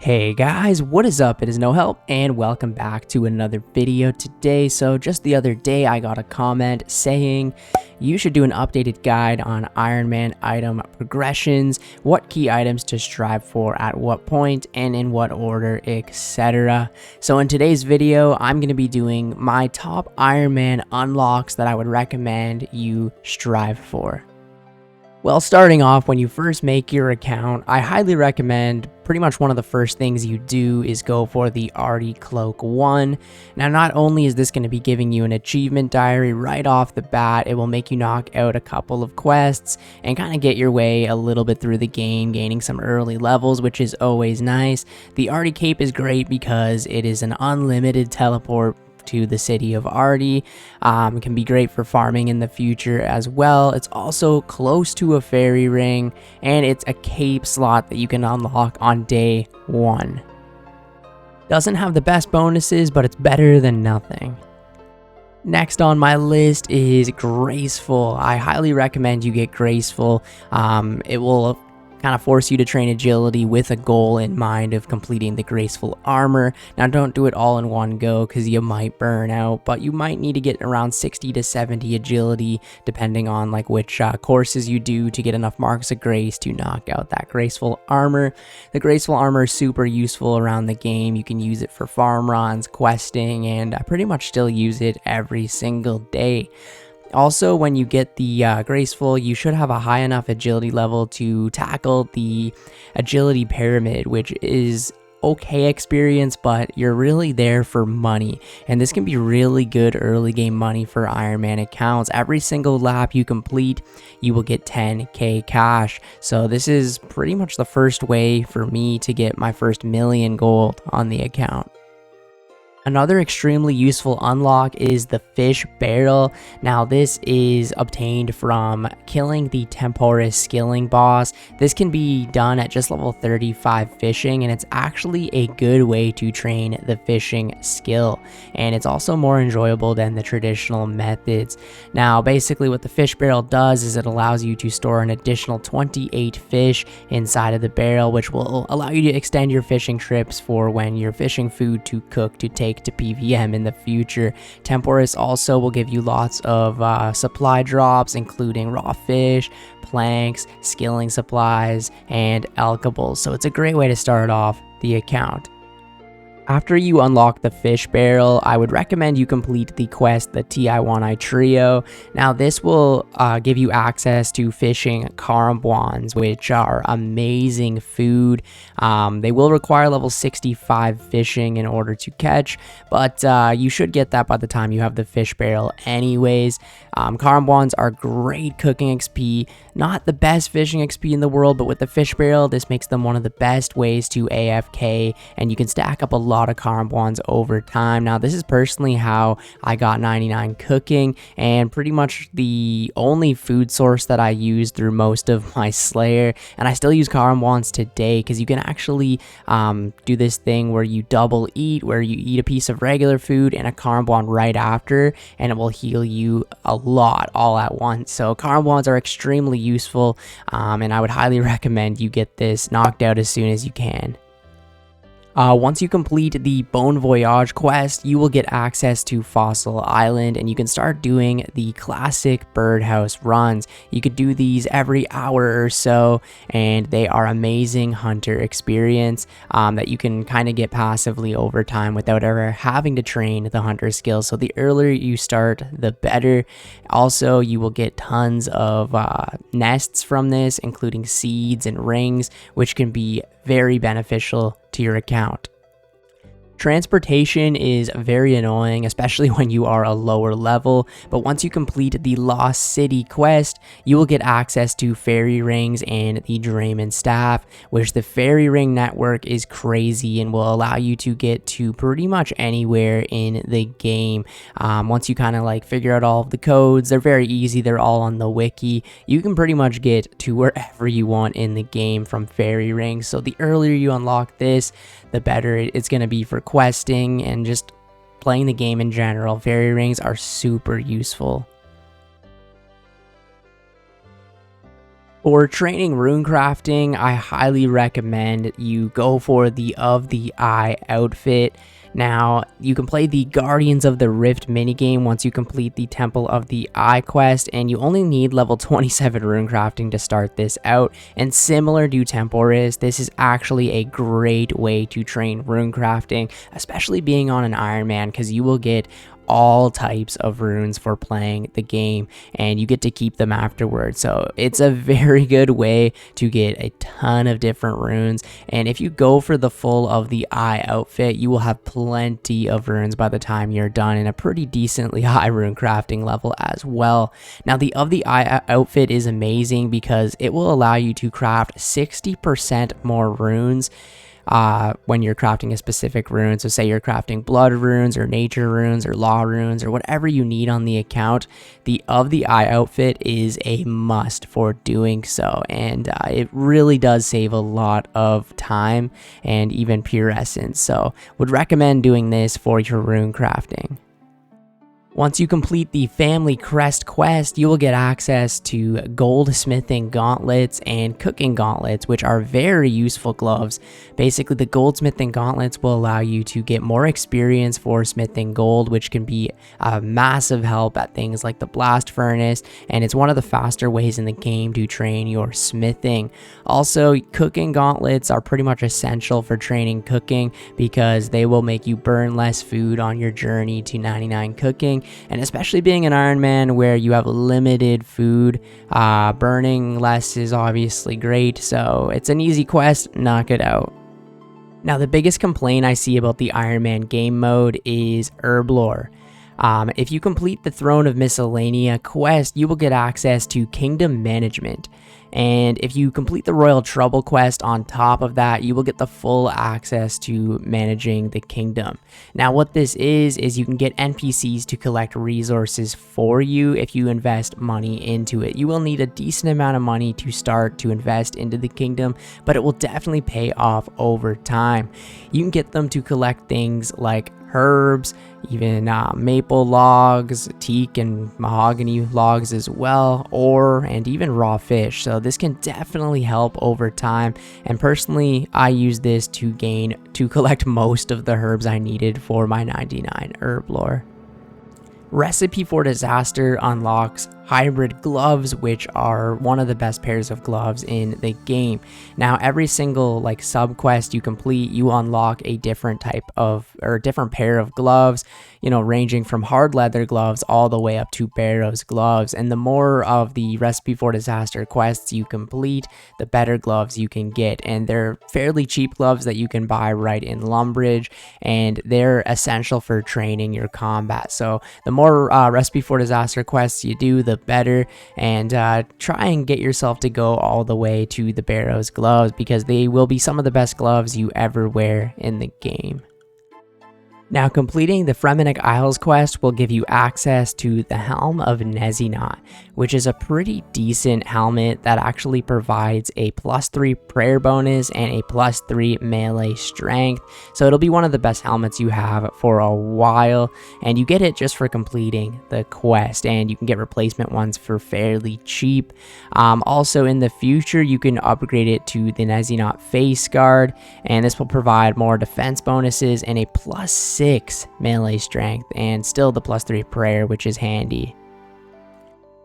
Hey guys, what is up? It is No Help and welcome back to another video today. So just the other day I got a comment saying you should do an updated guide on Ironman item progressions, what key items to strive for at what point and in what order, etc. So in today's video I'm going to be doing my top Ironman unlocks that I would recommend you strive for. Well, starting off, when you first make your account, I highly recommend pretty much one of the first things you do is go for the Arty Cloak 1. Now, not only is this going to be giving you an achievement diary right off the bat, it will make you knock out a couple of quests and kind of get your way a little bit through the game, gaining some early levels, which is always nice. The Arty Cape is great because it is an unlimited teleport to the city of Arty. It can be great for farming in the future as well. It's also close to a fairy ring, and it's a cape slot that you can unlock on day 1. Doesn't have the best bonuses, but it's better than nothing. Next on my list is Graceful. I highly recommend you get Graceful. It will kind of force you to train agility with a goal in mind of completing the Graceful armor. Now, don't do it all in one go because you might burn out, but you might need to get around 60 to 70 agility depending on like which courses you do to get enough marks of grace to knock out that Graceful armor. The Graceful armor is super useful around the game. You can use it for farm runs, questing, and I pretty much still use it every single day. Also, when you get the Graceful, you should have a high enough agility level to tackle the agility pyramid, which is okay experience, but you're really there for money. And this can be really good early game money for Ironman accounts. Every single lap you complete, you will get 10k cash. So this is pretty much the first way for me to get my first million gold on the account. Another extremely useful unlock is the fish barrel. Now this is obtained from killing the Temporous skilling boss. This can be done at just level 35 fishing, and it's actually a good way to train the fishing skill. And it's also more enjoyable than the traditional methods. Now basically what the fish barrel does is it allows you to store an additional 28 fish inside of the barrel, which will allow you to extend your fishing trips for when you're fishing food to cook to take to PVM in the future. Temporous also will give you lots of supply drops, including raw fish, planks, skilling supplies, and alkables. So it's a great way to start off the account. After you unlock the fish barrel, I would recommend you complete the quest, the Tiwan Trio. Now this will give you access to fishing carambwans, which are amazing food. They will require level 65 fishing in order to catch, but you should get that by the time you have the fish barrel anyways. Carambwans are great cooking XP, not the best fishing XP in the world, but with the fish barrel, this makes them one of the best ways to AFK, and you can stack up a lot of carambwans over time. Now this is personally how I got 99 cooking, and pretty much the only food source that I use through most of my Slayer, and I still use carambwans today because you can actually do this thing where you double eat, where you eat a piece of regular food and a carambwan right after, and it will heal you a lot all at once. So carambwans are extremely useful, and I would highly recommend you get this knocked out as soon as you can. Once you complete the Bone Voyage quest, you will get access to Fossil Island, and you can start doing the classic birdhouse runs. You could do these every hour or so, and they are amazing hunter experience that you can kind of get passively over time without ever having to train the hunter skills. So the earlier you start, the better. Also, you will get tons of nests from this, including seeds and rings, which can be very beneficial to your account. Transportation is very annoying, especially when you are a lower level, but once you complete the Lost City quest, you will get access to fairy rings and the Draymond staff, which the fairy ring network is crazy and will allow you to get to pretty much anywhere in the game. Once you kind of like figure out all of the codes, they're very easy, they're all on the wiki. You can pretty much get to wherever you want in the game from fairy rings, so the earlier you unlock this, the better it's going to be for questing and just playing the game in general. Fairy rings are super useful. For training rune crafting, I highly recommend you go for the Of the Eye outfit. Now, you can play the Guardians of the Rift minigame once you complete the Temple of the Eye quest, and you only need level 27 rune crafting to start this out. And similar to Temporis, this is actually a great way to train rune crafting, especially being on an Ironman, because you will get all types of runes for playing the game and you get to keep them afterwards. So it's a very good way to get a ton of different runes, and if you go for the full Of the Eye outfit, you will have plenty of runes by the time you're done, and a pretty decently high rune crafting level as well. Now, the Of the Eye outfit is amazing because it will allow you to craft 60% more runes when you're crafting a specific rune. So say you're crafting blood runes or nature runes or law runes or whatever you need on the account, the Of the Eye outfit is a must for doing so, and it really does save a lot of time and even pure essence. So would recommend doing this for your rune crafting. Once you complete the Family Crest quest, you will get access to goldsmithing gauntlets and cooking gauntlets, which are very useful gloves. Basically, the goldsmithing gauntlets will allow you to get more experience for smithing gold, which can be a massive help at things like the blast furnace, and it's one of the faster ways in the game to train your smithing. Also, cooking gauntlets are pretty much essential for training cooking because they will make you burn less food on your journey to 99 cooking. And especially being an Ironman where you have limited food, burning less is obviously great. So it's an easy quest, knock it out. Now, the biggest complaint I see about the Ironman game mode is Herblore. If you complete the Throne of Miscellanea quest, you will get access to Kingdom Management. And if you complete the Royal Trouble quest on top of that, you will get the full access to managing the kingdom. Now, what this is you can get NPCs to collect resources for you if you invest money into it. You will need a decent amount of money to start to invest into the kingdom, but it will definitely pay off over time. You can get them to collect things like herbs, even maple logs, teak and mahogany logs as well, ore, and even raw fish. So this can definitely help over time, and personally I use this to collect most of the herbs I needed for my 99 herblore. Recipe for Disaster unlocks hybrid gloves, which are one of the best pairs of gloves in the game. Now, every single sub quest you complete, you unlock a different type of or a different pair of gloves, ranging from hard leather gloves all the way up to Barrow's gloves. And the more of the Recipe for Disaster quests you complete, the better gloves you can get. And they're fairly cheap gloves that you can buy right in Lumbridge, and they're essential for training your combat. So the more Recipe for Disaster quests you do, the better, and try and get yourself to go all the way to the Barrow's gloves, because they will be some of the best gloves you ever wear in the game. Now, completing the Fremennik Isles quest will give you access to the Helm of Neot, which is a pretty decent helmet that actually provides a +3 prayer bonus and a +3 melee strength. So it'll be one of the best helmets you have for a while, and you get it just for completing the quest, and you can get replacement ones for fairly cheap. Also, in the future, you can upgrade it to the Neot face guard, and this will provide more defense bonuses and a +6 melee strength, and still the +3 prayer, which is handy.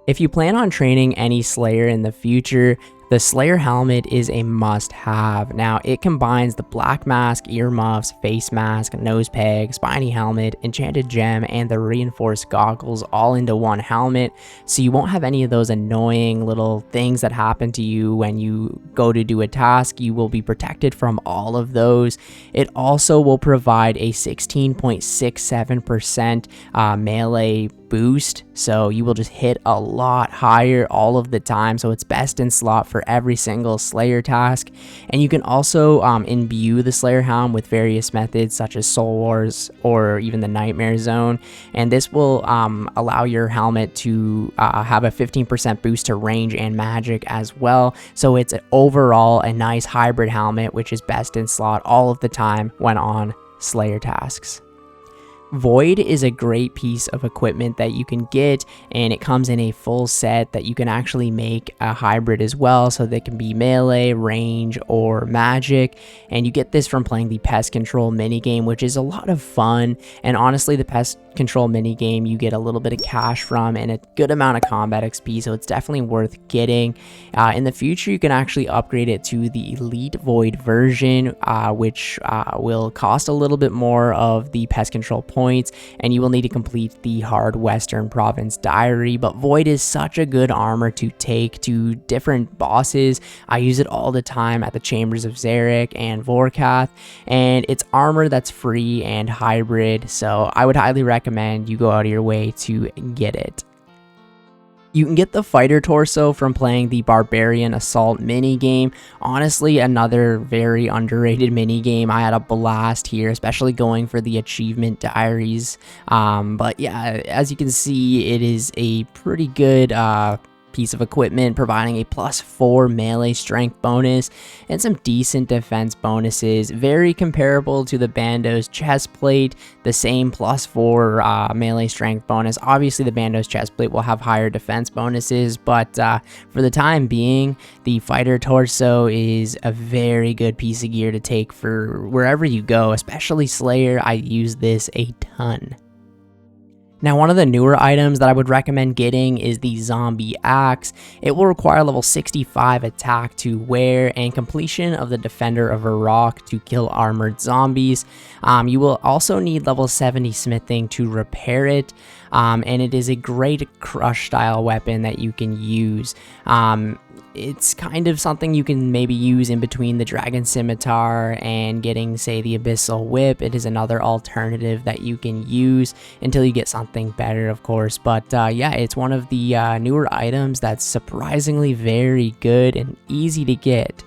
If you plan on training any Slayer in the future, the Slayer helmet is a must-have. Now, it combines the black mask, earmuffs, face mask, nose peg, spiny helmet, enchanted gem, and the reinforced goggles all into one helmet, so you won't have any of those annoying little things that happen to you when you go to do a task. You will be protected from all of those. It also will provide a 16.67% melee boost, so you will just hit a lot higher all of the time, so it's best in slot for every single Slayer task. And you can also imbue the Slayer helm with various methods such as Soul Wars or even the Nightmare Zone, and this will allow your helmet to have a 15% boost to range and magic as well. So it's overall a nice hybrid helmet, which is best in slot all of the time when on Slayer tasks. Void is a great piece of equipment that you can get, and it comes in a full set that you can actually make a hybrid as well, so they can be melee, range, or magic. And you get this from playing the pest control minigame, which is a lot of fun. And honestly, the pest control minigame you get a little bit of cash from and a good amount of combat XP, so it's definitely worth getting. In the future, you can actually upgrade it to the Elite Void version, which will cost a little bit more of the pest control points, and you will need to complete the Hard Western Province Diary. But Void is such a good armor to take to different bosses. I use it all the time at the Chambers of Zarek and Vorkath, and it's armor that's free and hybrid, so I would highly recommend you go out of your way to get it. You can get the fighter torso from playing the Barbarian Assault minigame. Honestly, another very underrated minigame. I had a blast here, especially going for the achievement diaries. But yeah, as you can see, it is a pretty good piece of equipment, providing a +4 melee strength bonus and some decent defense bonuses, very comparable to the Bando's chestplate, the same +4 melee strength bonus. Obviously the Bando's chestplate will have higher defense bonuses, but for the time being, the fighter torso is a very good piece of gear to take for wherever you go, especially Slayer. I use this a ton. Now, one of the newer items that I would recommend getting is the Zombie Axe. It will require level 65 attack to wear and completion of the Defender of Iraq to kill armored zombies. You will also need level 70 smithing to repair it, and it is a great crush style weapon that you can use. It's kind of something you can maybe use in between the Dragon Scimitar and getting, say, the Abyssal Whip. It is another alternative that you can use until you get something better, of course. But yeah, it's one of the newer items that's surprisingly very good and easy to get.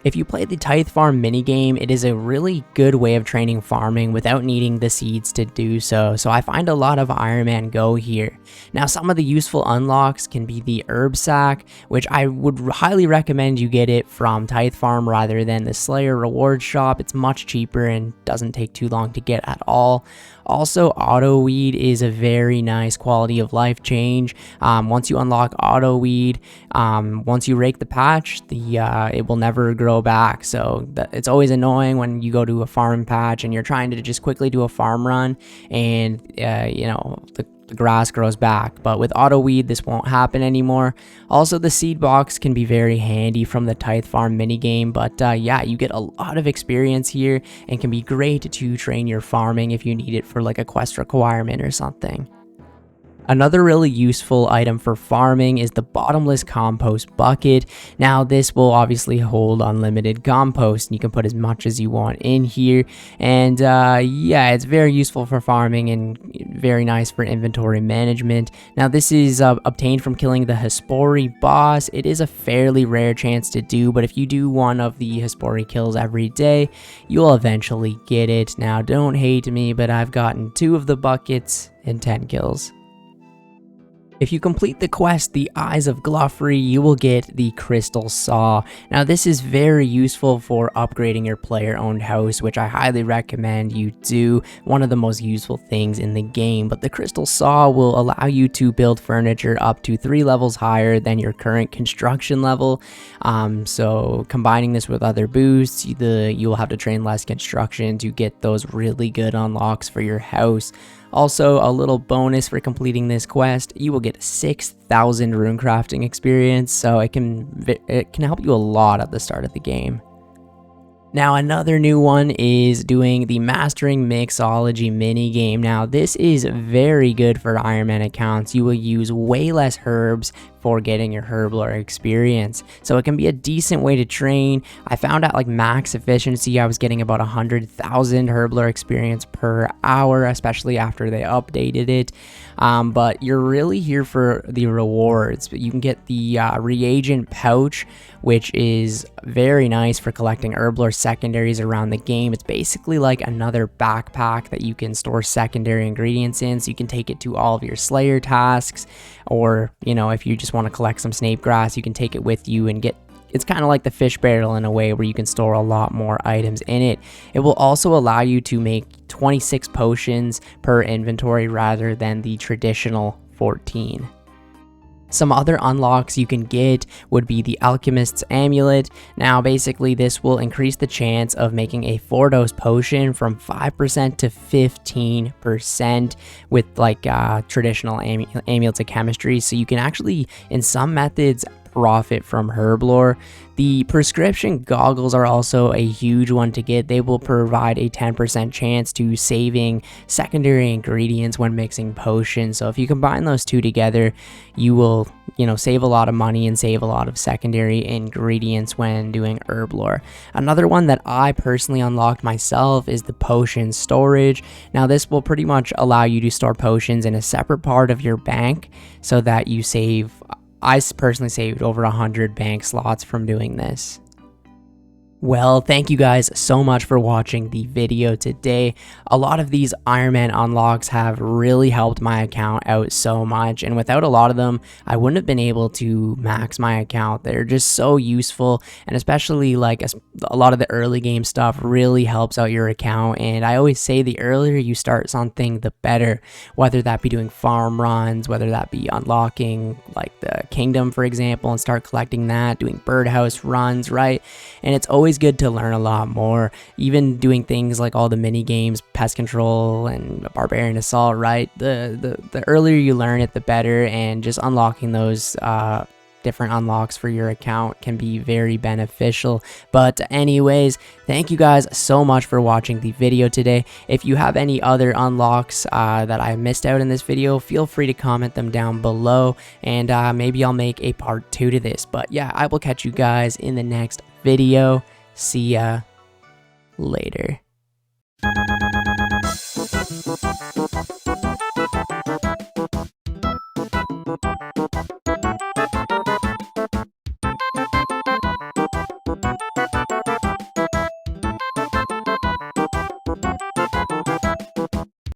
If you play the Tithe Farm minigame, it is a really good way of training farming without needing the seeds to do so, so I find a lot of Ironman go here. Now, some of the useful unlocks can be the herb sack, which I would highly recommend you get it from Tithe Farm rather than the Slayer reward shop. It's much cheaper and doesn't take too long to get at all. Also, auto weed is a very nice quality of life change. Once you unlock auto weed, once you rake the patch, it will never grow back. So it's always annoying when you go to a farm patch and you're trying to just quickly do a farm run, and you know, the grass grows back. But with auto weed, this won't happen anymore. Also, the seed box can be very handy from the Tithe Farm minigame, but yeah, you get a lot of experience here and can be great to train your farming if you need it for like a quest requirement or something. Another really useful item for farming is the bottomless compost bucket. Now, this will obviously hold unlimited compost, and you can put as much as you want in here. And yeah, it's very useful for farming and very nice for inventory management. Now, this is obtained from killing the Hespori boss. It is a fairly rare chance to do, but if you do one of the Hespori kills every day, you'll eventually get it. Now, don't hate me, but I've gotten 2 of the buckets and 10 kills. If you complete the quest, the Eyes of Gluffrey, you will get the Crystal Saw. Now, this is very useful for upgrading your player-owned house, which I highly recommend you do. One of the most useful things in the game. But the Crystal Saw will allow you to build furniture up to 3 levels higher than your current construction level. So combining this with other boosts, you will have to train less construction to get those really good unlocks for your house. Also, a little bonus for completing this quest, you will get 6,000 rune crafting experience, so it can help you a lot at the start of the game. Now, another new one is doing the Mastering Mixology minigame. Now, this is very good for Ironman accounts. You will use way less herbs for getting your Herblore experience, so it can be a decent way to train. I found out like max efficiency, I was getting about 100,000 Herblore experience per hour, especially after they updated it. But you're really here for the rewards. But you can get the reagent pouch, which is very nice for collecting Herblore secondaries around the game. It's basically like another backpack that you can store secondary ingredients in, so you can take it to all of your Slayer tasks, or, you know, if you just want to collect some snape grass, you can take it with you and get it's kind of like the fish barrel in a way, where you can store a lot more items in it. It will also allow you to make 26 potions per inventory rather than the traditional 14. Some other unlocks you can get would be the Alchemist's Amulet. Now basically this will increase the chance of making a 4-dose potion from 5% to 15% with like traditional amulets of chemistry. So you can actually, in some methods, profit from Herblore. The prescription goggles are also a huge one to get. They will provide a 10% chance to saving secondary ingredients when mixing potions. So if you combine those two together, you will, save a lot of money and save a lot of secondary ingredients when doing Herblore. Another one that I personally unlocked myself is the potion storage. Now this will pretty much allow you to store potions in a separate part of your bank so that you save. I personally saved over 100 bank slots from doing this. Well, thank you guys so much for watching the video today. A lot of these Ironman unlocks have really helped my account out so much, and without a lot of them, I wouldn't have been able to max my account. They're just so useful, and especially like a lot of the early game stuff really helps out your account. And I always say the earlier you start something, the better, whether that be doing farm runs, whether that be unlocking like the kingdom, for example, and start collecting that, doing birdhouse runs, right? And it's always good to learn a lot more, even doing things like all the mini games, pest control and barbarian assault, right? The earlier you learn it, the better, and just unlocking those different unlocks for your account can be very beneficial. But anyways, thank you guys so much for watching the video today. If you have any other unlocks that I missed out in this video, feel free to comment them down below, and maybe I'll make a part 2 to this. But yeah, I will catch you guys in the next video. See ya later.